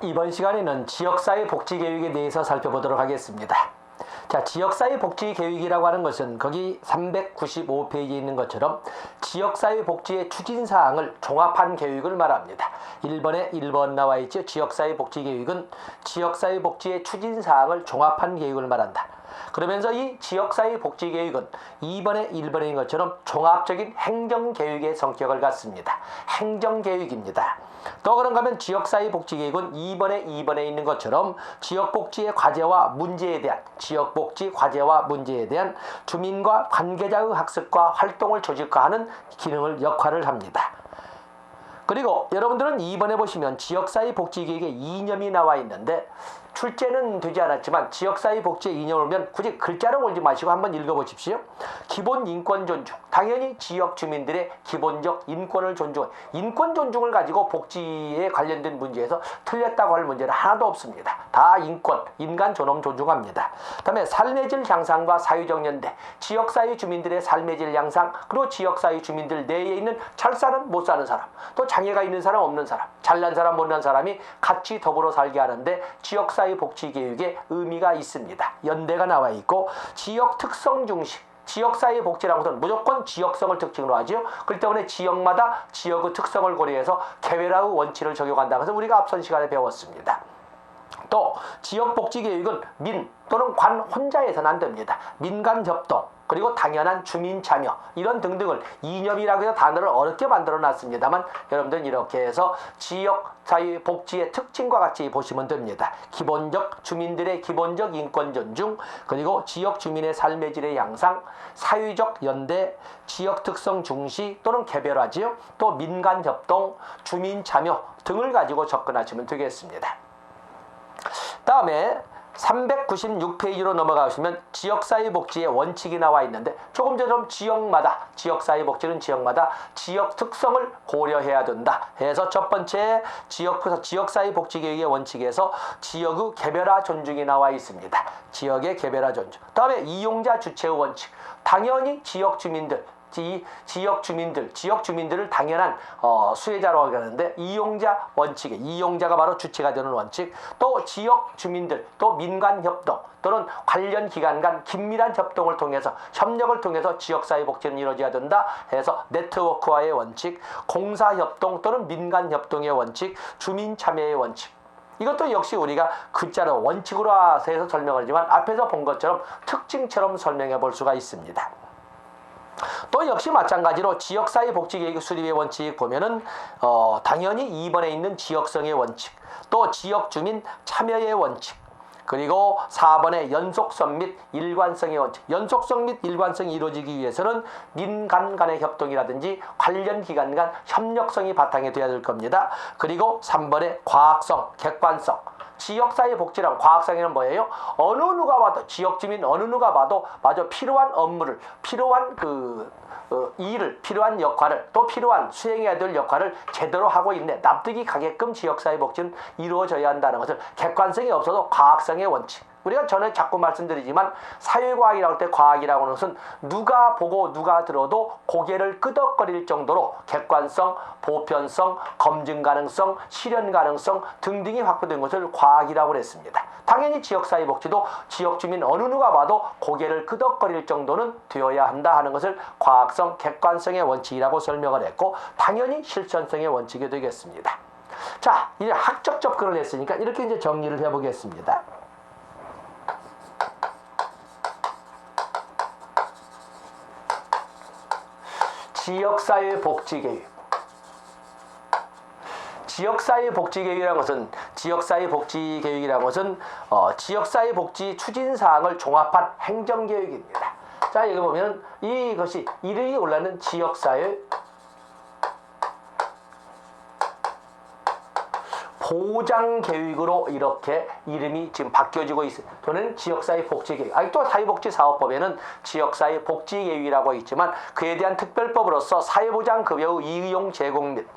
이번 시간에는 지역사회 복지계획에 대해서 살펴보도록 하겠습니다. 자, 지역사회 복지계획이라고 하는 것은 거기 395페이지에 있는 것처럼 지역사회 복지의 추진사항을 종합한 계획을 말합니다. 1번에 1번 나와 있죠. 지역사회 복지계획은 지역사회 복지의 추진사항을 종합한 계획을 말한다. 그러면서 이 지역사회 복지계획은 2번에 1번인 것처럼 종합적인 행정계획의 성격을 갖습니다. 행정계획입니다. 또 그런가 하면 지역사회 복지계획은 2번에 2번에 있는 것처럼 지역복지의 과제와 문제에 대한 주민과 관계자의 학습과 활동을 조직화하는 역할을 합니다. 그리고 여러분들은 2번에 보시면 지역사회 복지계획의 이념이 나와 있는데 출제는 되지 않았지만 지역사회 복지의 이념을 보면 굳이 글자로 올지 마시고 한번 읽어보십시오. 기본 인권 존중. 당연히 지역 주민들의 기본적 인권을 존중. 인권 존중을 가지고 복지에 관련된 문제에서 틀렸다고 할 문제는 하나도 없습니다. 다 인권, 인간 존엄 존중합니다. 다음에 삶의 질 향상과 사회적 연대. 지역사회 주민들의 삶의 질 향상, 그리고 지역사회 주민들 내에 있는 잘 사는 못 사는 사람, 또 장애가 있는 사람 없는 사람, 잘난 사람 못난 사람이 같이 더불어 살게 하는데 지역사회 복지계획에 의미가 있습니다. 연대가 나와 있고 지역 특성 중심. 지역사회 복지라는 것은 무조건 지역성을 특징으로 하죠. 그렇기 때문에 지역마다 지역의 특성을 고려해서 개별화의 원칙을 적용한다는 것을 우리가 앞선 시간에 배웠습니다. 또 지역복지계획은 민 또는 관 혼자 해서는 안 됩니다. 민간 협동, 그리고 당연한 주민 참여, 이런 등등을 이념이라고 해서 단어를 어렵게 만들어 놨습니다만 여러분들은 이렇게 해서 지역사회 복지의 특징과 같이 보시면 됩니다. 주민들의 기본적 인권 존중, 그리고 지역 주민의 삶의 질의 향상, 사회적 연대, 지역 특성 중시 또는 개별화지요. 또 민간 협동, 주민 참여 등을 가지고 접근하시면 되겠습니다. 다음에 396페이지로 넘어가시면 지역사회 복지의 원칙이 나와 있는데 조금 전처럼 지역사회 복지는 지역마다 지역 특성을 고려해야 된다 해서 첫 번째 지역사회 복지계획의 원칙에서 지역의 개별화 존중이 나와 있습니다. 지역의 개별화 존중. 다음에 이용자 주체의 원칙. 당연히 지역 주민들을 당연한 수혜자로 하는데 이용자 원칙에 이용자가 바로 주체가 되는 원칙, 또 지역 주민들, 또 민간 협동 또는 관련 기관 간 긴밀한 협동을 통해서 협력을 통해서 지역사회 복지는 이루어져야 된다 해서 네트워크화의 원칙, 공사협동 또는 민간 협동의 원칙, 주민 참여의 원칙. 이것도 역시 우리가 글자로 원칙으로 해서 설명을 하지만 앞에서 본 것처럼 특징처럼 설명해 볼 수가 있습니다. 또 역시 마찬가지로 지역사회 복지계획 수립의 원칙 보면은 당연히 2번에 있는 지역성의 원칙, 또 지역주민 참여의 원칙, 그리고 4번의 연속성 및 일관성의 원칙. 연속성 및 일관성이 이루어지기 위해서는 민간 간의 협동이라든지 관련 기관 간 협력성이 바탕이 되어야 될 겁니다. 그리고 3번의 과학성, 객관성. 지역사회 복지란 과학성에는 뭐예요? 어느 누가 봐도 지역주민 어느 누가 봐도 마저 필요한 업무를, 필요한 일을, 필요한 역할을, 또 필요한 수행해야 될 역할을 제대로 하고 있네, 납득이 가게끔 지역사회 복지는 이루어져야 한다는 것을, 객관성이 없어도 과학성의 원칙. 우리가 전에 자꾸 말씀드리지만 사회과학이라고 할 때 과학이라고 하는 것은 누가 보고 누가 들어도 고개를 끄덕거릴 정도로 객관성, 보편성, 검증 가능성, 실현 가능성 등등이 확보된 것을 과학이라고 했습니다. 당연히 지역사회 복지도 지역주민 어느 누가 봐도 고개를 끄덕거릴 정도는 되어야 한다 하는 것을 과학성, 객관성의 원칙이라고 설명을 했고 당연히 실천성의 원칙이 되겠습니다. 자, 이제 학적 접근을 했으니까 이렇게 이제 정리를 해보겠습니다. 지역사회 복지계획. 지역사회 복지계획이라는 것은 지역사회 복지 추진사항을 종합한 행정계획입니다. 자, 여기 보면 이것이 이름이 올라는 지역사회 보장계획으로 이렇게 이름이 지금 바뀌어지고 있어요. 저는 지역사회 복지계획. 또 사회복지사업법에는 지역사회 복지계획이라고 있지만 그에 대한 특별법으로서 사회보장급여의 이용 제공 및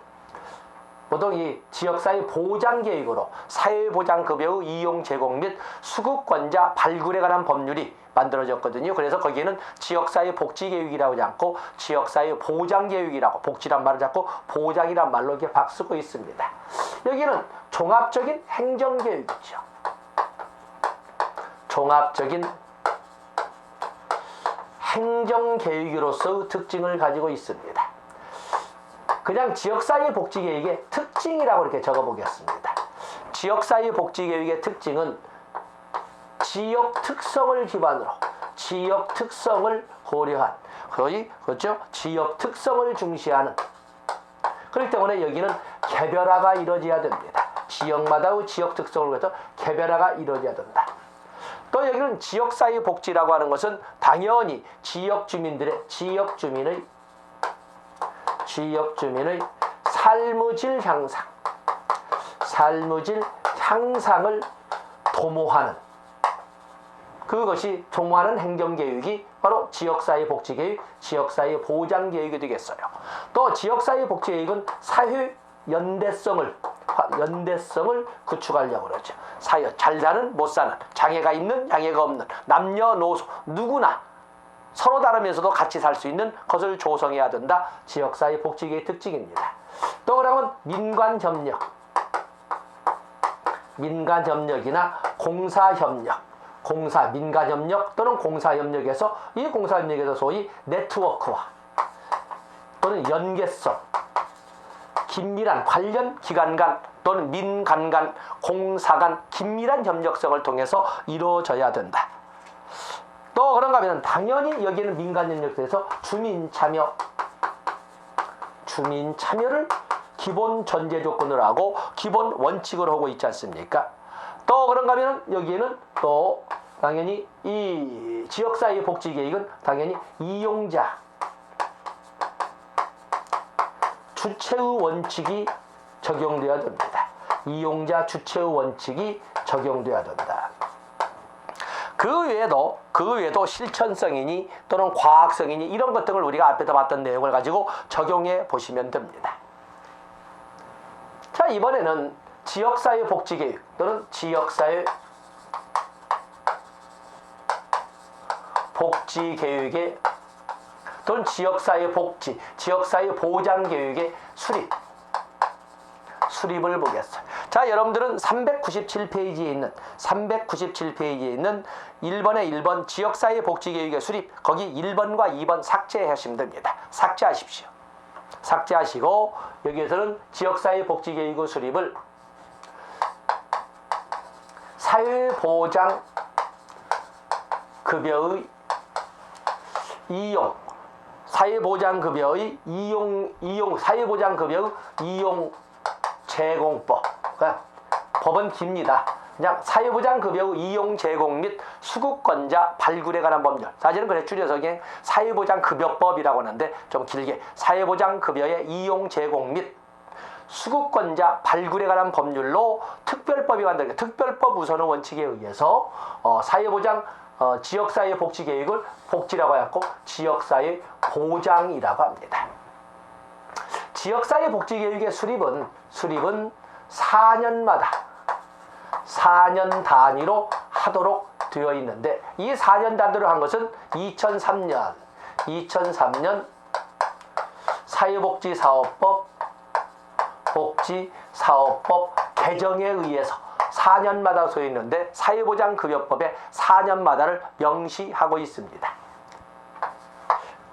보통 이 지역사회 보장계획으로 사회보장급여의 이용 제공 및 수급권자 발굴에 관한 법률이 만들어졌거든요. 그래서 거기에는 지역사회 복지계획이라고 하지 않고 지역사회 보장계획이라고, 복지란 말을 자꾸 보장이란 말로 이렇게 바꾸고 있습니다. 여기는 종합적인 행정교육이죠. 종합적인 행정교육으로서의 특징을 가지고 있습니다. 그냥 지역사회 복지교육의 특징이라고 이렇게 적어보겠습니다. 지역사회 복지교육의 특징은 지역 특성을 기반으로 지역 특성을 고려한 거의 그렇죠? 지역 특성을 중시하는 그렇기 때문에 여기는 개별화가 이루어져야 됩니다. 지역마다의 지역 특성을 거쳐 개별화가 이루어져야 된다. 또 여기는 지역사회 복지라고 하는 것은 당연히 지역 주민의 삶의 질 향상을 도모하는 그것이 도모하는 행정교육이 바로 지역사회 복지교육, 지역사회 보장교육이 되겠어요. 또 지역사회 복지교육은 사회 연대성을 구축하려고 그러죠. 사회 잘 사는 못 사는 장애가 있는 장애가 없는 남녀노소 누구나 서로 다르면서도 같이 살 수 있는 것을 조성해야 된다. 지역사회 복지교육의 특징입니다. 또 그러면 민간협력이나 공사협력, 민간협력 또는 공사협력에서 이 공사협력에서 소위 네트워크화 또는 연계성, 긴밀한 관련 기관 간 또는 민간 간, 공사 간 긴밀한 협력성을 통해서 이루어져야 된다. 또 그런가 하면 당연히 여기는 민간협력에서 주민참여를 기본 전제 조건으로 하고 기본 원칙으로 하고 있지 않습니까? 또 그런가 하면 여기에는 또 당연히 이 지역사회 복지계획은 당연히 이용자 주체의 원칙이 적용되어야 됩니다. 이용자 주체의 원칙이 적용되어야 된다. 그 외에도 실천성이니 또는 과학성이니 이런 것 등을 우리가 앞에서 봤던 내용을 가지고 적용해 보시면 됩니다. 자, 이번에는 지역사회 복지교육 또는 지역사회 복지교육의 또는 지역사회 복지, 지역사회 보장교육의 수립을 보겠어요. 자, 여러분들은 397페이지에 있는 1번에 1번 지역사회 복지교육의 수립, 거기 1번과 2번 삭제하시면 됩니다. 삭제하십시오. 삭제하시고 여기에서는 지역사회 복지교육의 수립을 사회보장급여의 이용, 사회보장급여의 이용 제공법. 법은 깁니다. 그냥 사회보장급여의 이용 제공 및 수급권자 발굴에 관한 법률. 사실은 그래 줄여서 그냥 사회보장급여법이라고 하는데 좀 길게 사회보장급여의 이용 제공 및 수급권자 발굴에 관한 법률로 특별법이 만들게 특별법 우선의 원칙에 의해서 지역사회 복지계획을 복지라고 하고 지역사회 보장이라고 합니다. 지역사회 복지계획의 수립은 4년 단위로 하도록 되어 있는데 이 4년 단위로 한 것은 2003년 복지사업법 개정에 의해서 4년마다 서 있는데 사회보장급여법에 4년마다를 명시하고 있습니다.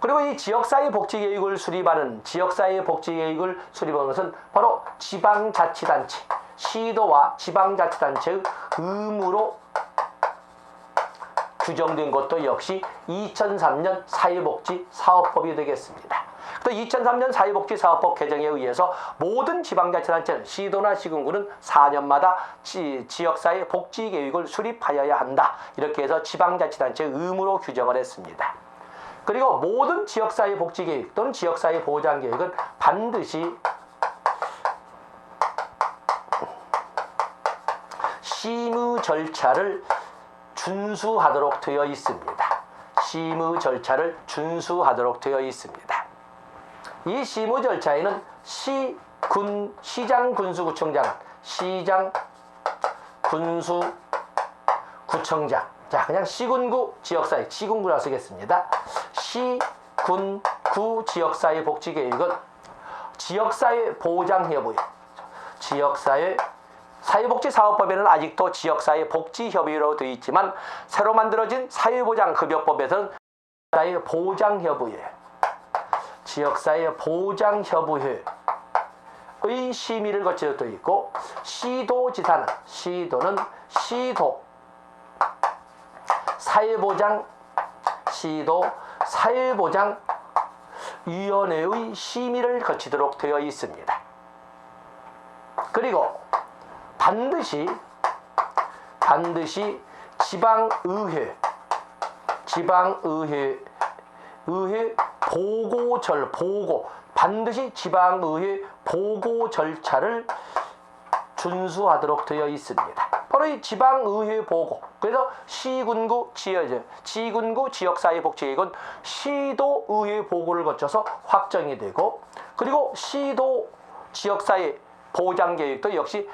그리고 이 지역사회 복지계획을 수립하는 것은 바로 지방자치단체, 시도와 지방자치단체의 의무로 규정된 것도 역시 2003년 사회복지사업법이 되겠습니다. 또 2003년 사회복지사업법 개정에 의해서 모든 지방자치단체는 시도나 시군구는 4년마다 지역사회 복지계획을 수립하여야 한다. 이렇게 해서 지방자치단체의 의무로 규정을 했습니다. 그리고 모든 지역사회 복지계획 또는 지역사회 보장계획은 반드시 심의 절차를 준수하도록 되어 있습니다. 이 심의 절차에는 시장 군수구청장은 자, 그냥 시군구 지역사회, 시군구라 쓰겠습니다. 시군구 지역사회 복지계획은 지역사회 보장협의, 지역사회 사회복지사업법에는 아직도 지역사회복지협의회로 되어 있지만 새로 만들어진 사회보장급여법에서는 지역사회보장협의회의 심의를 거쳐 되어 있고, 시도지사는 시도 사회보장위원회의 심의를 거치도록 되어 있습니다. 그리고 반드시 지방의회 반드시 지방의회 보고 절차를 준수하도록 되어 있습니다. 바로 이 지방의회 보고, 그래서 시군구 지역사회복지계획은 시도의회 보고를 거쳐서 확정이 되고, 그리고 시도 지역사회 보장계획도 역시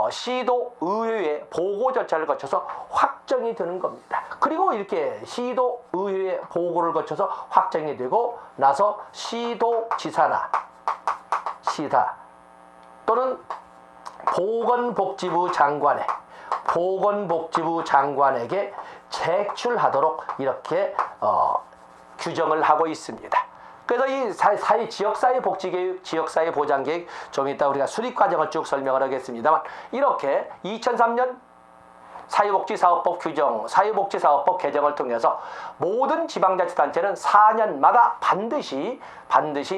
시도의회의 보고 절차를 거쳐서 확정이 되는 겁니다. 그리고 이렇게 시도의회의 보고를 거쳐서 확정이 되고 나서 시도지사나 시다 또는 보건복지부 장관에게 제출하도록 이렇게 규정을 하고 있습니다. 그래서 이 지역사회복지계획, 지역사회보장계획 좀 이따 우리가 수립과정을 쭉 설명을 하겠습니다만, 이렇게 2003년 사회복지사업법 규정, 사회복지사업법 개정을 통해서 모든 지방자치단체는 4년마다 반드시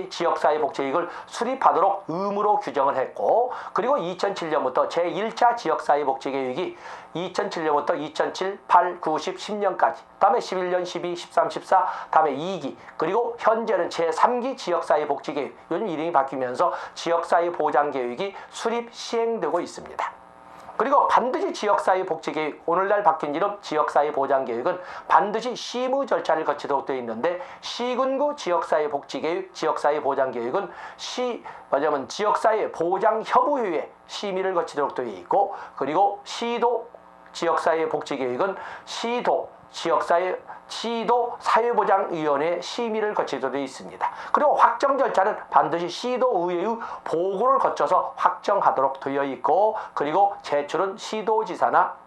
지역사회복지계획을 수립하도록 의무로 규정을 했고, 그리고 2007년부터 제1차 지역사회복지계획이 2007년부터 2007, 8, 9, 10, 10년까지, 다음에 11년, 12, 13, 14, 다음에 2기, 그리고 현재는 제3기 지역사회복지계획, 요즘 이름이 바뀌면서 지역사회보장계획이 수립 시행되고 있습니다. 그리고 반드시 지역사회복지계획, 오늘날 바뀐 이름 지역사회보장계획은 반드시 심의 절차를 거치도록 되어 있는데, 시군구 지역사회복지계획, 지역사회보장계획은 지역사회보장협의회의 심의를 거치도록 되어 있고, 그리고 시도 지역사회복지계획은 시도 사회보장위원회 심의를 거치도록 되어 있습니다. 그리고 확정 절차는 반드시 시도의회의 보고를 거쳐서 확정하도록 되어 있고, 그리고 제출은 시도지사나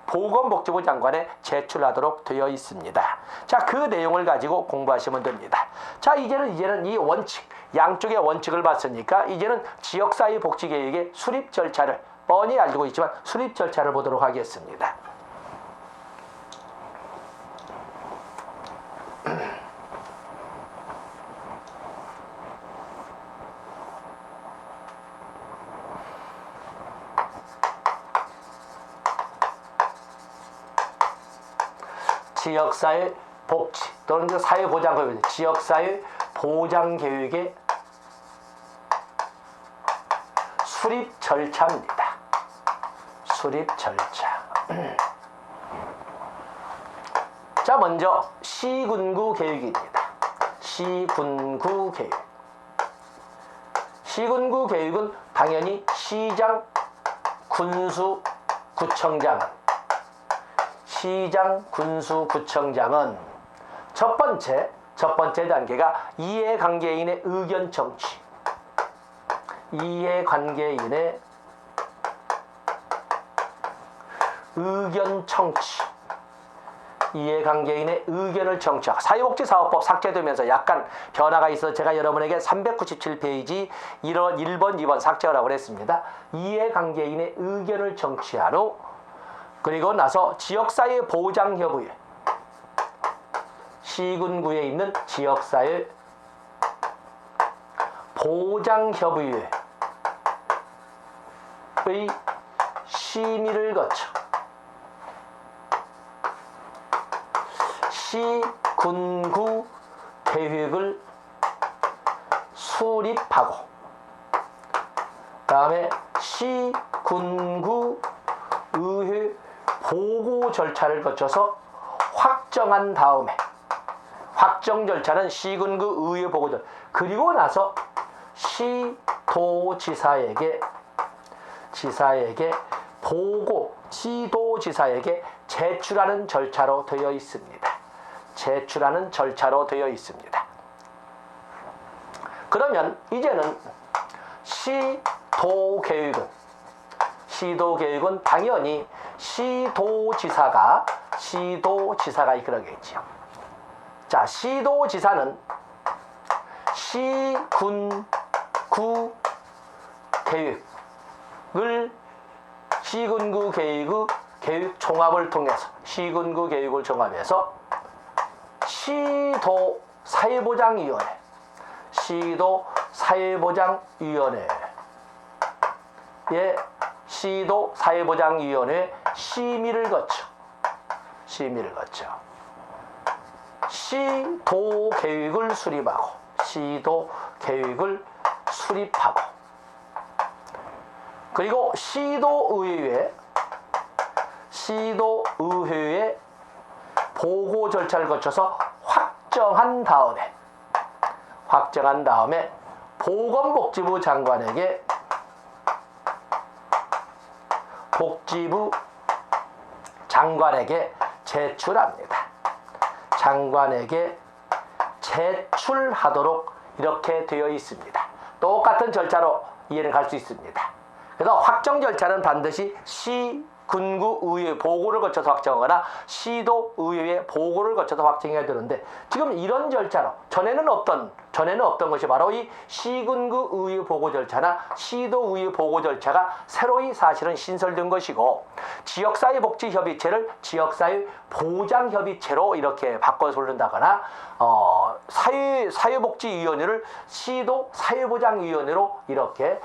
보건복지부 장관에 제출하도록 되어 있습니다. 자, 그 내용을 가지고 공부하시면 됩니다. 자, 이제는 이 원칙, 양쪽의 원칙을 봤으니까 이제는 지역사회복지계획의 수립 절차를 뻔히 알고 있지만 수립 절차를 보도록 하겠습니다. 지역사회 복지 또는 사회보장계획, 지역사회 보장계획의 수립 절차입니다. 수립 절차. 자, 먼저 시군구 계획입니다. 시군구 계획. 시군구 계획은 당연히 시장, 군수, 구청장은 첫 번째 단계가 이해관계인의 의견 청취. 이해관계인의 의견을 청취하고, 사회복지사업법 삭제되면서 약간 변화가 있어서 제가 여러분에게 397페이지 1번, 2번 삭제하라고 했습니다. 이해관계인의 의견을 청취한 후, 그리고 나서 지역사회 보장협의회, 시군구에 있는 지역사회 보장협의회의 심의를 거쳐 시군구 계획을 수립하고, 다음에 시군구 의회 보고 절차를 거쳐서 확정한 다음에, 확정 절차는 시군구 의회 보고 절차, 그리고 나서 시도지사에게 제출하는 절차로 되어 있습니다. 그러면 이제는 시도계획은 시도교육은 당연히 시도지사가 이끌어겠지요. 자, 시도지사는 시, 군, 구 교육을 시군구 교육 종합을 통해서 시군구 교육을 종합해서 시도 사회보장위원회에 심의를 거쳐 시도 교육을 수립하고 그리고 시도의회에 보고 절차를 거쳐서 확정한 다음에 보건복지부 장관에게 제출합니다. 장관에게 제출하도록 이렇게 되어 있습니다. 똑같은 절차로 이해를 갈 수 있습니다. 그래서 확정 절차는 반드시 시군구의회 보고를 거쳐서 확정하거나 시도의회 보고를 거쳐서 확정해야 되는데 지금 이런 절차로 전에는 없던 것이 바로 이 시군구의회 보고 절차나 시도의회 보고 절차가 새로이 사실은 신설된 것이고 지역사회복지협의체를 지역사회보장협의체로 이렇게 바꿔서 부른다거나 사회복지위원회를 시도사회보장위원회로 이렇게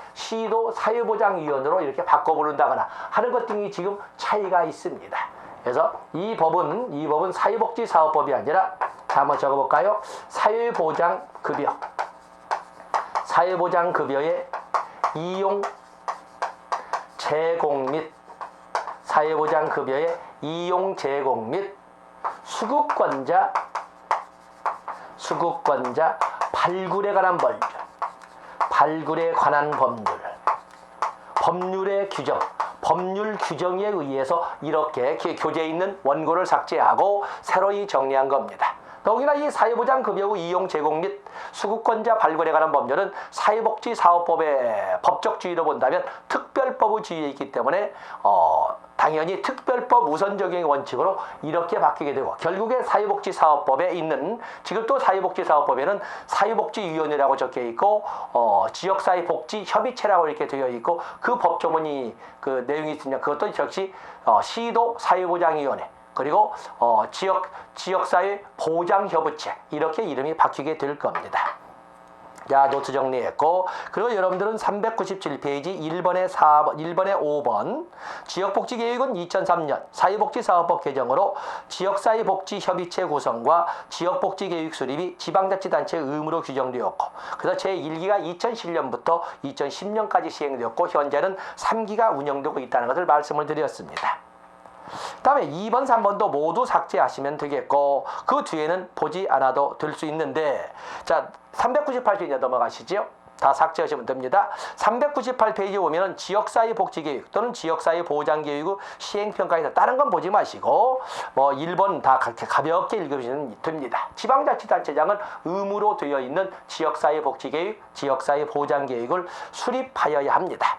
바꿔 부른다거나 하는 것 등이 지금 차이가 있습니다. 그래서 이 법은 사회복지사업법이 아니라 한번 적어볼까요? 사회보장급여의 이용 제공 및 수급권자 발굴에 관한 법률 규정에 의해서 이렇게 교재에 있는 원고를 삭제하고 새로이 정리한 겁니다. 더욱이나 이 사회보장급여의 이용 제공 및 수급권자 발굴에 관한 법률은 사회복지사업법의 법적 지위로 본다면 특별법의 지위에 있기 때문에 당연히 특별법 우선 적용의 원칙으로 이렇게 바뀌게 되고 결국에 사회복지사업법에 있는 지금 또 사회복지사업법에는 사회복지위원회라고 적혀 있고 지역사회복지협의체라고 이렇게 되어 있고 그 법조문이 그 내용이 있으면 그것도 역시 시도사회보장위원회 그리고 지역사회보장협의체 이렇게 이름이 바뀌게 될 겁니다. 자, 노트 정리했고 그리고 여러분들은 397페이지 1번에 5번 지역복지계획은 2003년 사회복지사업법 개정으로 지역사회복지협의체 구성과 지역복지계획 수립이 지방자치단체의 의무로 규정되었고 그래서 제1기가 2007년부터 2010년까지 시행되었고 현재는 3기가 운영되고 있다는 것을 말씀을 드렸습니다. 다음에 2번, 3번도 모두 삭제하시면 되겠고 그 뒤에는 보지 않아도 될 수 있는데 자 398페이지 넘어가시죠. 다 삭제하시면 됩니다. 398페이지 오면은 지역사회복지계획 또는 지역사회보장계획의 시행평가에서 다른 건 보지 마시고 1번 다 가볍게 읽으시면 됩니다. 지방자치단체장은 의무로 되어 있는 지역사회복지계획, 지역사회보장계획을 수립하여야 합니다.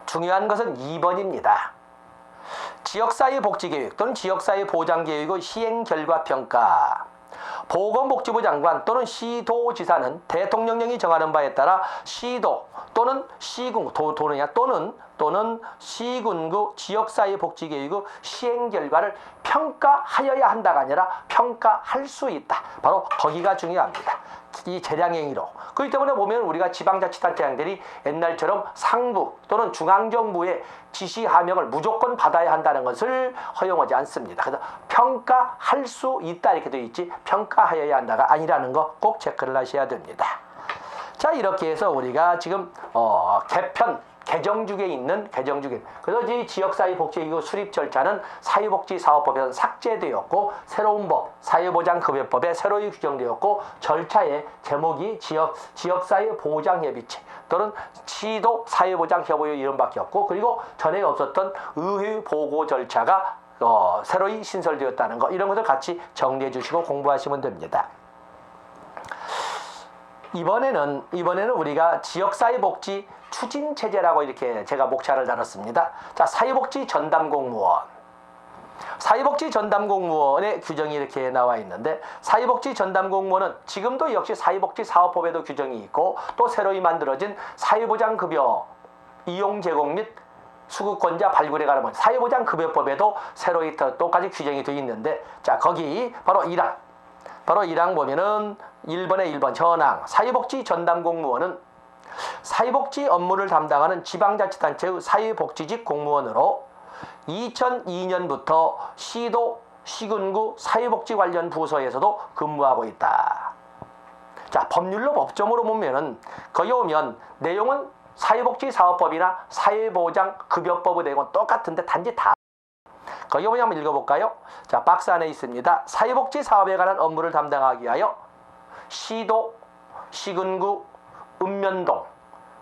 중요한 것은 2번입니다. 지역사회복지계획 또는 지역사회보장계획의 시행결과평가 보건복지부 장관 또는 시도지사는 대통령령이 정하는 바에 따라 시도 또는 또는 시군구 지역사회복지계획의 시행결과를 평가하여야 한다가 아니라 평가할 수 있다. 바로 거기가 중요합니다. 이 재량행위로. 그렇기 때문에 보면 우리가 지방자치단체장들이 옛날처럼 상부 또는 중앙정부의 지시하명을 무조건 받아야 한다는 것을 허용하지 않습니다. 그래서 평가할 수 있다 이렇게 되어 있지 평가하여야 한다가 아니라는 거 꼭 체크를 하셔야 됩니다. 자, 이렇게 해서 우리가 지금 개정중에 있는 그래서 이 지역사회복지기구 수립 절차는 사회복지사업법에서 삭제되었고 새로운 법 사회보장급여법에 새로이 규정되었고 절차의 제목이 지역사회보장협의체 또는 시도사회보장협의회 이름 바뀌었고 그리고 전에 없었던 의회 보고 절차가 새로이 신설되었다는 거 이런 것을 같이 정리해 주시고 공부하시면 됩니다. 이번에는 우리가 지역사회복지 추진체제라고 이렇게 제가 목차를 달았습니다. 자, 사회복지 전담공무원. 사회복지 전담공무원의 규정이 이렇게 나와 있는데, 사회복지 전담공무원은 지금도 역시 사회복지사업법에도 규정이 있고, 또 새로이 만들어진 사회보장급여 이용 제공 및 수급권자 발굴에 관한 사회보장급여법에도 새로이 똑같이 규정이 되어 있는데, 자, 거기 바로 1항 보면은 1번에 1번 현황. 사회복지 전담공무원은 사회복지 업무를 담당하는 지방자치단체의 사회복지직 공무원으로 2002년부터 시도, 시군구 사회복지 관련 부서에서도 근무하고 있다. 자, 법률로 법정으로 보면은 거기 오면 내용은 사회복지사업법이나 사회보장급여법의 내용은 똑같은데 단지 다 거기 뭐냐 한번 읽어볼까요? 자, 박스 안에 있습니다. 사회복지사업에 관한 업무를 담당하기 위하여 시도, 시군구, 읍면동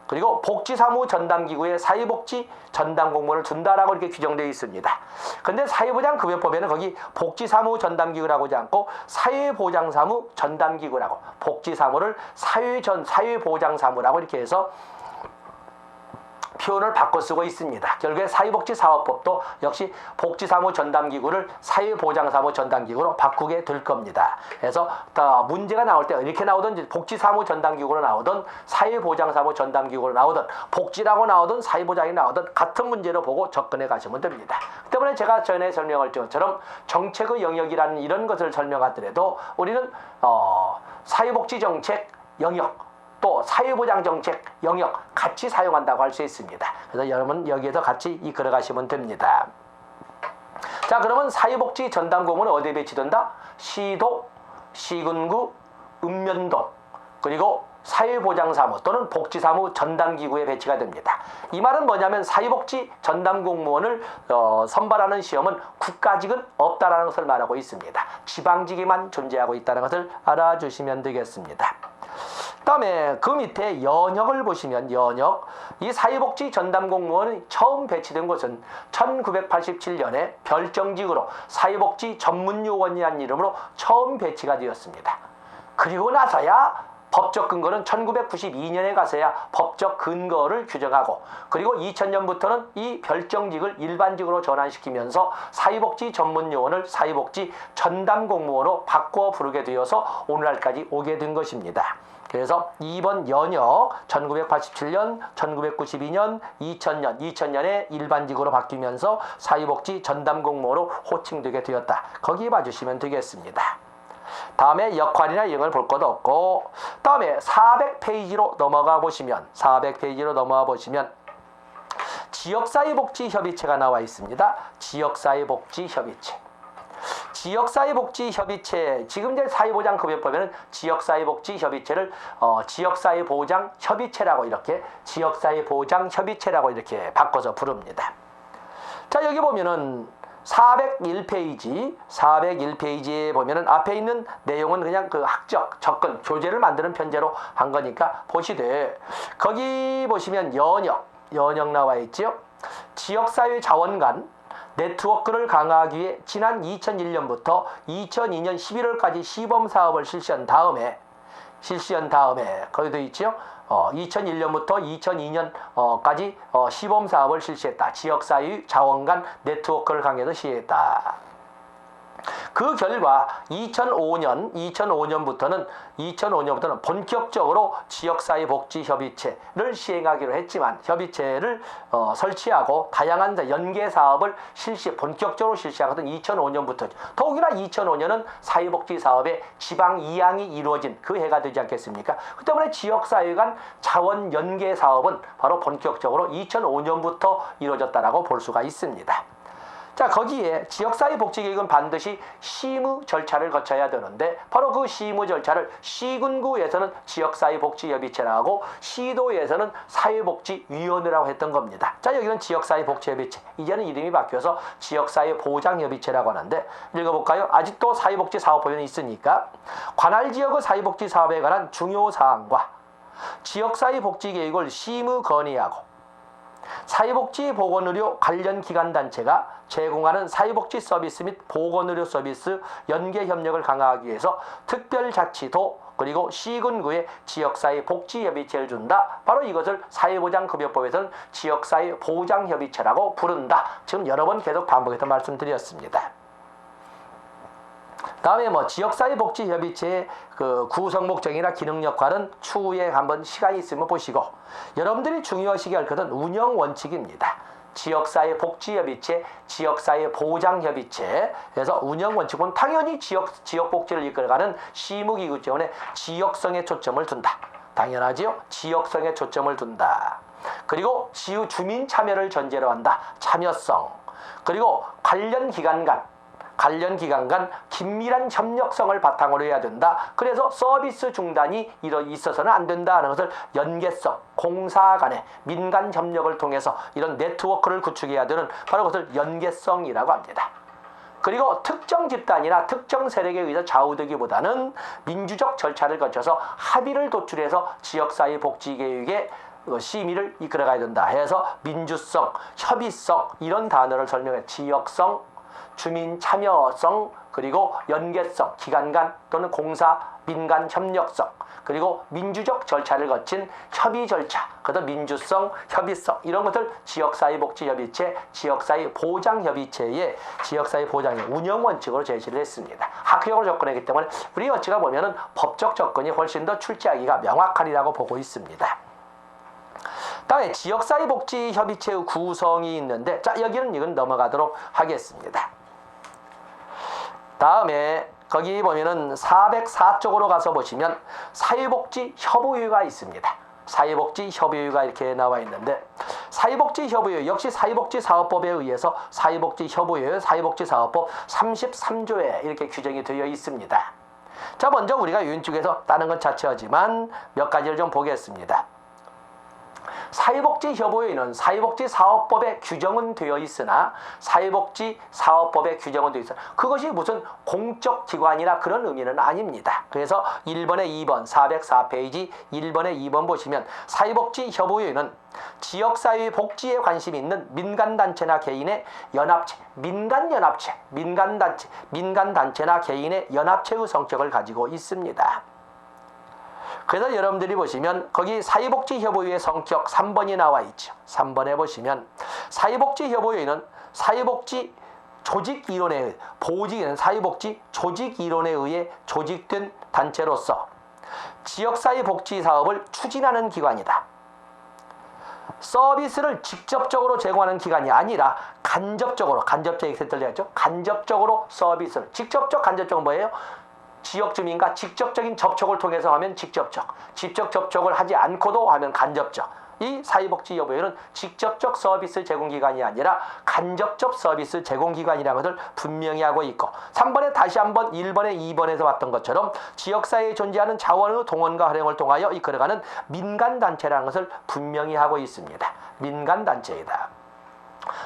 그리고 복지사무 전담기구에 사회복지 전담공무원을 둔다라고 이렇게 규정되어 있습니다. 근데 사회보장급여법에는 거기 복지사무 전담기구라고 하지 않고 사회보장사무 전담기구라고, 복지사무를 사회보장사무라고 이렇게 해서 표현을 바꿔 쓰고 있습니다. 결국에 사회복지사업법도 역시 복지사무 전담기구를 사회보장사무 전담기구로 바꾸게 될 겁니다. 그래서 문제가 나올 때 이렇게 나오든 복지사무 전담기구로 나오든 사회보장사무 전담기구로 나오든 복지라고 나오든 사회보장이 나오든 같은 문제로 보고 접근해 가시면 됩니다. 그 때문에 제가 전에 설명할 것처럼 정책의 영역이라는 이런 것을 설명하더라도 우리는 사회복지정책 영역 또 사회보장정책 영역 같이 사용한다고 할 수 있습니다. 그래서 여러분 여기에서 같이 이끌어 가시면 됩니다. 자, 그러면 사회복지 전담공무원은 어디에 배치된다? 시도, 시군구, 읍면동 그리고 사회보장사무 또는 복지사무 전담기구에 배치가 됩니다. 이 말은 뭐냐면 사회복지 전담공무원을 선발하는 시험은 국가직은 없다라는 것을 말하고 있습니다. 지방직에만 존재하고 있다는 것을 알아주시면 되겠습니다. 그다음에 그 밑에 연역을 보시면 이 사회복지 전담공무원이 처음 배치된 곳은 1987년에 별정직으로 사회복지 전문요원이라는 이름으로 처음 배치가 되었습니다. 그리고 나서야 법적 근거는 1992년에 가서야 법적 근거를 규정하고, 그리고 2000년부터는 이 별정직을 일반직으로 전환시키면서 사회복지 전문요원을 사회복지 전담공무원으로 바꿔 부르게 되어서 오늘날까지 오게 된 것입니다. 그래서 이번 연역 1987년, 1992년, 2000년에 일반직으로 바뀌면서 사회복지 전담공무원으로 호칭되게 되었다. 거기 봐주시면 되겠습니다. 다음에 역할이나 이런 걸 볼 것도 없고, 다음에 400페이지로 넘어가 보시면 지역사회복지협의체가 나와 있습니다. 지역사회복지협의체. 지역사회복지협의체, 지금 이제 사회보장급여법에는 지역사회복지협의체를 지역사회보장협의체라고 이렇게 지역사회보장협의체라고 이렇게 바꿔서 부릅니다. 자, 여기 보면은 401페이지에 보면은 앞에 있는 내용은 그냥 그 학적, 접근, 교재를 만드는 편제로 한 거니까 보시되, 거기 보시면 연역 나와 있죠. 지역사회 자원 간 네트워크를 강화하기 위해 지난 2001년부터 2002년 11월까지 시범사업을 실시한 다음에 거기도 있죠. 2001년부터 2002년까지 시범사업을 실시했다. 지역사회 자원 간 네트워크를 강화해서 시행했다. 그 결과 2005년부터는 본격적으로 지역사회복지협의체를 시행하기로 했지만, 협의체를 설치하고 다양한 연계 사업을 본격적으로 실시하거든 2005년부터. 더욱이나 2005년은 사회복지 사업의 지방 이양이 이루어진 그 해가 되지 않겠습니까? 그 때문에 지역사회 간 자원 연계 사업은 바로 본격적으로 2005년부터 이루어졌다라고 볼 수가 있습니다. 자, 거기에 지역사회복지계획은 반드시 심의 절차를 거쳐야 되는데, 바로 그 심의 절차를 시군구에서는 지역사회복지협의체라고, 시도에서는 사회복지위원회라고 했던 겁니다. 자, 여기는 지역사회복지협의체, 이제는 이름이 바뀌어서 지역사회보장협의체라고 하는데, 읽어볼까요? 아직도 사회복지사업법에는 있으니까, 관할 지역의 사회복지사업에 관한 중요사항과 지역사회복지계획을 심의 건의하고 사회복지보건의료 관련 기관단체가 제공하는 사회복지 서비스 및 보건의료 서비스 연계 협력을 강화하기 위해서 특별자치도 그리고 시군구에 지역사회복지협의체를 준다. 바로 이것을 사회보장급여법에서는 지역사회보장협의체라고 부른다. 지금 여러 번 계속 반복해서 말씀드렸습니다. 다음에 지역사회복지협의체의 그 구성 목적이나 기능 역할은 추후에 한번 시간이 있으면 보시고, 여러분들이 중요하시게 할 것은 운영 원칙입니다. 지역사회복지협의체, 지역사회보장협의체. 그래서 운영 원칙은 당연히 지역복지를 이끌어가는 시무기구 때문에 지역성에 초점을 둔다. 당연하지요. 지역성에 초점을 둔다. 그리고 주민 참여를 전제로 한다. 참여성. 그리고 관련 기관 간 긴밀한 협력성을 바탕으로 해야 된다. 그래서 서비스 중단이 있어서는 안 된다는 것을 연계성, 공사 간의 민간 협력을 통해서 이런 네트워크를 구축해야 되는 바로 그것을 연계성이라고 합니다. 그리고 특정 집단이나 특정 세력에 의해서 좌우되기보다는 민주적 절차를 거쳐서 합의를 도출해서 지역사회 복지계획의 심의를 이끌어가야 된다 해서 민주성, 협의성 이런 단어를 설명해 지역성, 주민 참여성, 그리고 연계성, 기관 간 또는 공사, 민간 협력성, 그리고 민주적 절차를 거친 협의 절차, 그다음 민주성, 협의성 이런 것들 지역사회복지협의체, 지역사회보장협의체의 지역사회보장의 운영 원칙으로 제시를 했습니다. 학교적으로 접근했기 때문에 우리 어찌가 보면은 법적 접근이 훨씬 더 출제하기가 명확하리라고 보고 있습니다. 다음에 지역사회복지협의체의 구성이 있는데, 자 여기는 이건 넘어가도록 하겠습니다. 다음에 거기 보면은 404쪽으로 가서 보시면 사회복지협의회가 있습니다. 사회복지협의회가 이렇게 나와 있는데, 사회복지협의회 역시 사회복지사업법에 의해서 사회복지협의회, 사회복지사업법 33조에 이렇게 규정이 되어 있습니다. 자, 먼저 우리가 왼쪽에서 다른 건 자체하지만 몇 가지를 좀 보겠습니다. 사회복지협의회는 사회복지사업법에 규정은 되어 있으나 사회복지사업법에 규정은 되어 있으나 그것이 무슨 공적 기관이나 그런 의미는 아닙니다. 그래서 1번에 2번 404페이지 1번에 2번 보시면 사회복지협의회는 지역사회 복지에 관심이 있는 민간단체나 개인의 연합체, 민간단체나 개인의 연합체의 성격을 가지고 있습니다. 그래서 여러분들이 보시면 거기 사회복지협의회 성격 3번이 나와 있죠. 3번에 보시면 사회복지협의회는 사회복지 조직이론에 의해 사회복지 조직이론에 의해 조직된 단체로서 지역사회복지 사업을 추진하는 기관이다. 서비스를 직접적으로 제공하는 기관이 아니라 간접적으로 서비스를 직접적 간접적은 뭐예요? 지역 주민과 직접적인 접촉을 통해서 하면 직접 접촉을 하지 않고도 하면 간접적. 이 사회복지협의회는 직접적 서비스 제공기관이 아니라 간접적 서비스 제공기관이라는 것을 분명히 하고 있고, 3번에 다시 한번 1번에 2번에서 봤던 것처럼 지역사회에 존재하는 자원의 동원과 활용을 통하여 이끌어가는 민간단체라는 것을 분명히 하고 있습니다. 민간단체이다.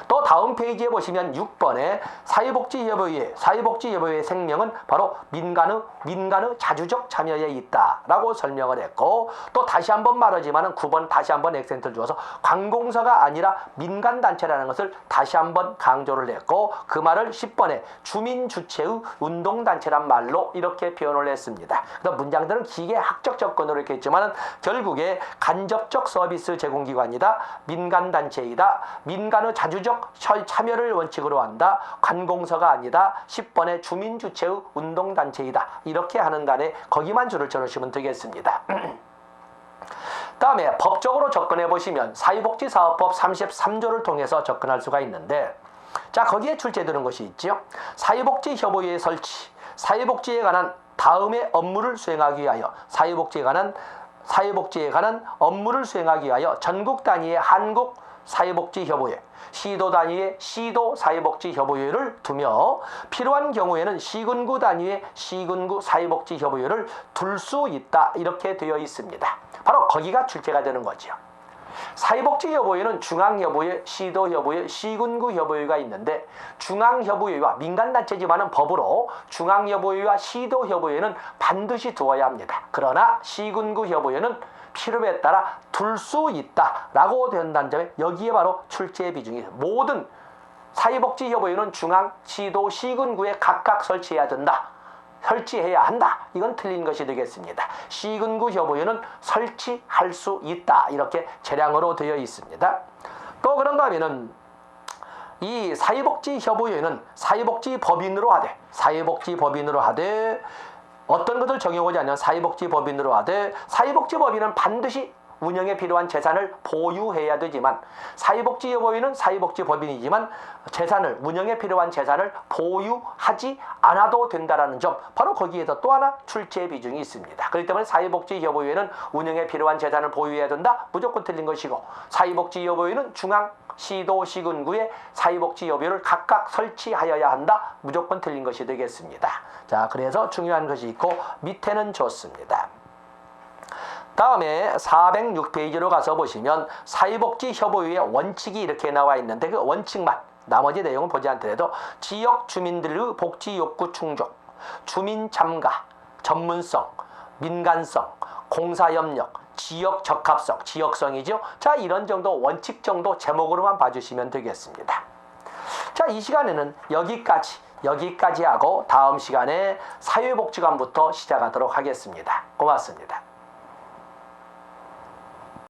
또 다음 페이지에 보시면 6번에 사회복지협의회 생명은 바로 민간의 자주적 참여에 있다라고 설명을 했고, 또 다시 한번 말하지만 9번 다시 한번 액센트를 주어서 관공서가 아니라 민간단체라는 것을 다시 한번 강조를 했고, 그 말을 10번에 주민 주체의 운동단체란 말로 이렇게 표현을 했습니다. 그래서 문장들은 기계 학적 접근으로 이렇게 했지만 결국에 간접적 서비스 제공기관이다, 민간단체이다, 민간의 자주적 참여를 원칙으로 한다, 관공서가 아니다, 10번의 주민 주체의 운동단체이다, 이렇게 하는 간에 거기만 줄을 쳐놓으시면 되겠습니다. 다음에 법적으로 접근해 보시면 사회복지사업법 33조를 통해서 접근할 수가 있는데, 자 거기에 출제되는 것이 있죠. 사회복지협의회 설치, 사회복지에 관한 다음의 업무를 수행하기 위하여 사회복지에 관한 업무를 수행하기 위하여 전국 단위의 한국 사회복지협의회, 시도 단위의 시도 사회복지협의회를 두며 필요한 경우에는 시군구 단위의 시군구 사회복지협의회를 둘 수 있다, 이렇게 되어 있습니다. 바로 거기가 출제가 되는 거죠. 사회복지협의회는 중앙협의회, 시도협의회, 시군구협의회가 있는데, 중앙협의회와 민간단체지만은 법으로 중앙협의회와 시도협의회는 반드시 두어야 합니다. 그러나 시군구협의회는 필요에 따라 둘 수 있다라고 된다는 점에 여기에 바로 출제의 비중이 모든 사회복지협의회는 중앙, 시도, 시군구에 각각 설치해야 된다. 설치해야 한다. 이건 틀린 것이 되겠습니다. 시군구 협의회는 설치할 수 있다. 이렇게 재량으로 되어 있습니다. 또 그런가 하면은 이 사회복지협의회는 사회복지법인으로 하되 어떤 것을 정해오지 않으면 사회복지법인으로 하되 사회복지법인은 반드시 운영에 필요한 재산을 보유해야 되지만 사회복지협의회는 사회복지법인이지만 운영에 필요한 재산을 보유하지 않아도 된다라는 점, 바로 거기에서 또 하나 출제 비중이 있습니다. 그렇기 때문에 사회복지협의회는 운영에 필요한 재산을 보유해야 된다. 무조건 틀린 것이고, 사회복지협의회는 중앙, 시도, 시군구에 사회복지협의회를 각각 설치하여야 한다. 무조건 틀린 것이 되겠습니다. 자, 그래서 중요한 것이 있고 밑에는 좋습니다. 다음에 406페이지로 가서 보시면 사회복지협의회의 원칙이 이렇게 나와 있는데 그 원칙만, 나머지 내용은 보지 않더라도 지역 주민들의 복지 욕구 충족, 주민 참가, 전문성, 민간성, 공사협력, 지역 적합성, 지역성이죠. 자, 이런 정도 원칙 정도 제목으로만 봐주시면 되겠습니다. 자, 이 시간에는 여기까지 하고 다음 시간에 사회복지관부터 시작하도록 하겠습니다. 고맙습니다.